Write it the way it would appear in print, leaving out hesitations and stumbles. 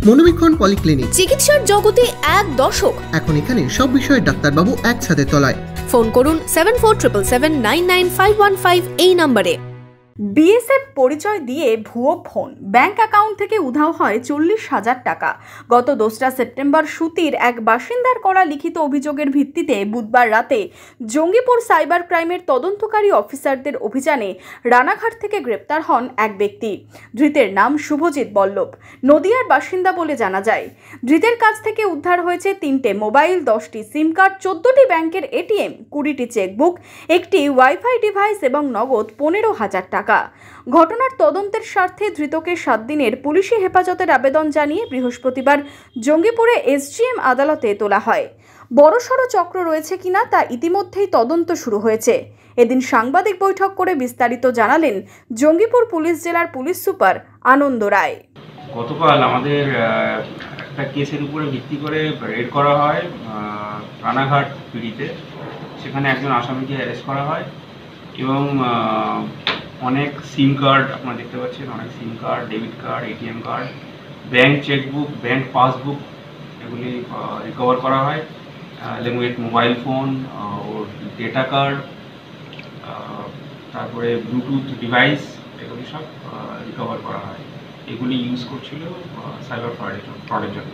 মনোবীক্ষণ polyclinic, চিকিৎসার জগতে এক দশক। এখন এখানে সব বিষয়ে ডাক্তারবাবু একসাথে তলায়। ফোন করুন 7477799515 এই নম্বরে। বিএসএফ পরিচয় দিয়ে ভুয়ো ফোন, ব্যাংক অ্যাকাউন্ট থেকে উধাও হয় 40,000 টাকা। গত 2রা সেপ্টেম্বর সুতির এক বাসিন্দার করা লিখিত অভিযোগের ভিত্তিতে বুধবার রাতে জঙ্গিপুর সাইবার ক্রাইমের তদন্তকারী অফিসারদের অভিযানে রানাঘাট থেকে গ্রেপ্তার হন এক ব্যক্তি। ধৃতের নাম শুভজিৎ বল্লভ, নদিয়ার বাসিন্দা বলে জানা যায়। ধৃতের কাছ থেকে উদ্ধার হয়েছে 3টে মোবাইল, 10টি সিম কার্ড, 14টি ব্যাংকের এটিএম, 20টি চেকবুক, একটি ওয়াইফাই ডিভাইস এবং নগদ 15,000 টাকা। ঘটনার তদন্তের স্বার্থে ধৃতকে 7 দিনের পুলিশি হেফাজতের আবেদন জানিয়ে বৃহস্পতিবার জঙ্গিপুরে এসজিএম আদালতে তোলা হয়। বড়সড় চক্র রয়েছে কিনা তা ইতিমধ্যেই তদন্ত শুরু হয়েছে। এদিন সাংবাদিক বৈঠক করে বিস্তারিত জানালেন জঙ্গিপুর পুলিশ জেলার পুলিশ সুপার আনন্দ রায়। গতকাল আমাদের একটা কেসের উপরে ভিত্তি করে রেড করা হয় রানাঘাট পিড়িতে। সেখানে একজন আসামিকে অ্যারেস্ট করা হয় এবং অনেক সিম কার্ড আপনারা দেখতে পাচ্ছেন, অনেক সিম card, debit card, ATM card, bank chequebook, bank passbook এগুলি রিকভার করা হয়। এবং with mobile phone, or data card, তারপরে ব্লুটুথ ডিভাইস, এগুলি সব রিকভার করা হয়। এগুলি ইউজ করছিল সাইবার ফ্রডের জন্য।